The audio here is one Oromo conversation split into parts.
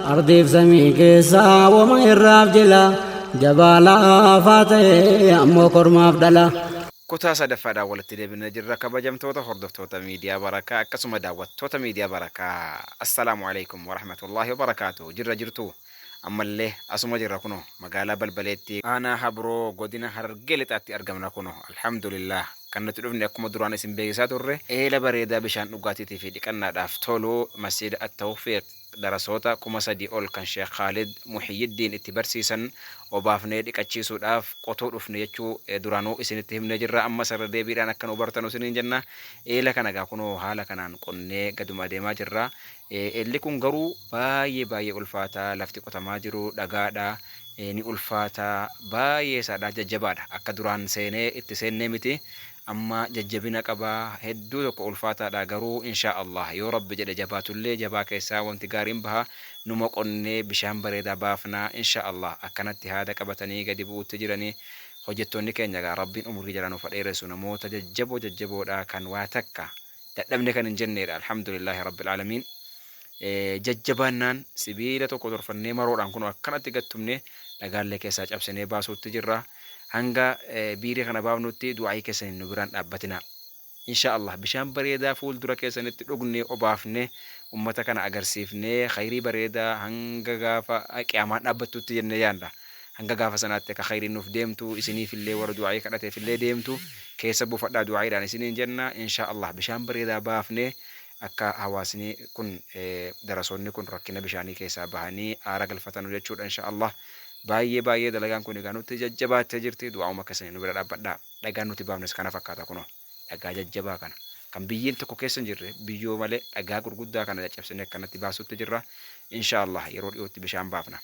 أرديف سميك سا وما يراب جلا جبالا فاتي أمو كرما فدلا kutaa sadaffaadhaan walitti deebinee jirra kabajamtoota hordoftoota miidiyaa barakaa akkasuma daawwattoota miidiyaa barakaa assalaamu alaykum warahmatullaahi wabarakaatuh jirra jirtu ammallee asuma jirra kuno magaalaa balbaleetti aanaa habroo godina harargee lixaatti argamna kuno alhamdulillah kan nuti dhufne akkuma duraan isin beeksisaa turre eela bareedaa bishaan dhugaatiitii fi dhiqannaadhaaf tolu masjida at-tawfiiq darasoota 3,000 ol kan Sheekh Khalid Muhyiddin itti barsiisan obaafnee dhiqachiisuudhaaf qotoo dhufne jechuu duraanuu isinitti himnee jirra amma sarara deebiidhaan akka nu bartanu isiniin jenna eela kana gaa kunoo haala kanaan qonnee gaduma deemaa jirra eelli kun garuu baay'ee ulfaataa lafti qotamaa jiru dhagaadha ni ulfaataa baay'ee isaadha jajjabaadha akka duraan seenee itti seennee miti amma jajjabina qabaa hedduu tokko ulfaataadha garuu insha Allah yoo rabbi jedhe jabaatullee jabaa keessaa wanti gaariin baha numa qonnee bishaan bareedaa baafnaa insha Allah akkanatti haada qabatanii gadi bu'uutti jiranii hojjettoonni keenya gaa rabbiin umurii jala nuuf dheeressu namoota jajjaboodha kan waa takka dadhabne kan hin jenneedha alhamdulillahi rabbil alamin jajjabaannaan sibiila tokko torfannee maroodhaan kun akkanatti gattumne dhagaallee keessaa cabsinee baasuutti jirra hanga biiree kana baafnutti du'aa keessaniin nu biraan dhaabbatina insha Allah bishaan bareedaa fuuldura keessanitti dhugne obaafne ummata kana agarsiifne khayrii bareedaa hanga gaafa qiyaamaan dhaabbattutti jenne yaanda hanga gaafa sanaatti akka khayriin nuuf deemtu isiniifillee warra du'aa kadhateefillee deemtu keessa buufadhaa du'aadhaan isiniin jenna insha Allah bishaan bareedaa baafne akka hawaasni kun darasoonni kun rakkina bishaanii keessaa bahanii aara galfatanu jechuudha insha Allah baay'ee dalagaan kun egaa nuti jajjabaatee jirti du'aa'uma akkasanii nu bira dhaabbadhaa dhagaan nuti baafnes kana fakkaata kuno dhagaa jajjabaa kana kan biyyiin tokko keessa hin jirre biyyoo malee dhagaa gurguddaa kana caccabsinee akkanatti baasutti jirra insha Allah yeroo dhiyootti bishaan baafna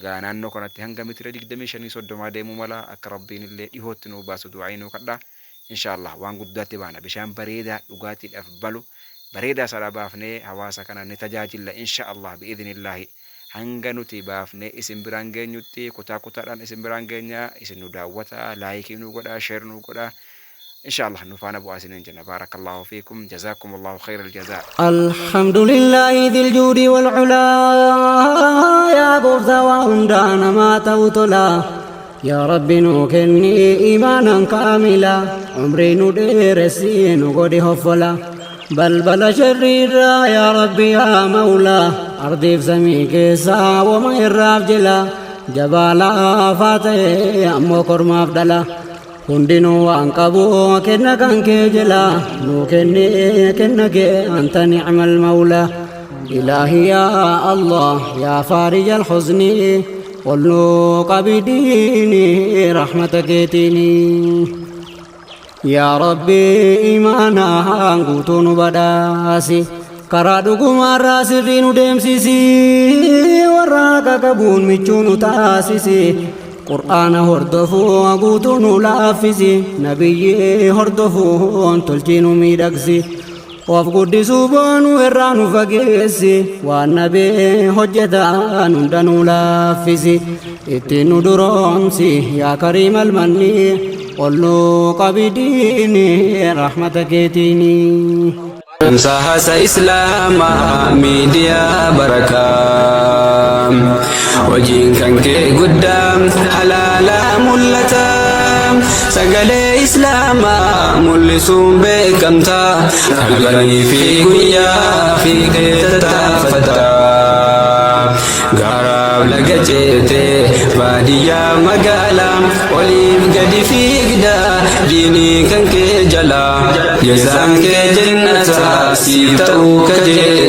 egaa naannoo kanatti hanga meetira 25-30 deemuu mala akka rabbiin illee dhihootti nu baasu du'aa nu kadhaa insha Allah waan guddaatti baana bishaan bareedaa dhugaatiidhaaf balu bareedaa sana baafnee hawaasa kana ni tajaajilla insha Allah bi'idhnillahi hanga nuti baafne isin biraan geenyutti kutaadhaan isin biraan geenya isin nu daawwata laayikii nu godha sheer nu godha insha Allah nu faana bu'aa isiniin jenna barakallahu fiikum jazakumullahu khairal jazaa alhamdulillahi dhil judi wal ula ya gurza wa undana ma tawtula ya rabbi nu kenni imanan kamila umri nu deresi nu godi hofola بلبل شريرا يا ربي يا مولا أرديف سميك سا وما يراب جلا جبالا فاتي أمو كرما فدلا هندنو وانقبو كنا كان كجلا نو كنك أنت نعم المولى إلهي يا الله يا فارج الحزن قلو قبديني رحمتك تيني يا ربي إيمانا هانغوتون بداسي كرادوكم الراسرين ديمسيسي وراكا كبون ميچون تاسيسي قرآن هردفو غوتون لافسي نبي هردفو تلجين ميدكسي وفقود سوبان وران فقسي والنبي حجتان دنو لافسي اتنو درامسي يا كريم المني قلو قبديني رحمتك تيني انساها إسلام ميديا بركة وجين كان كي قدام حلالا ملتا سقل إسلام ملسون بكمتا حلقني في قويا في كيتتا فتا غراب لقجيتي باديا مقالا وليف قد في قدا ديني كان كي جلا جزان كي جنة سيتو كجي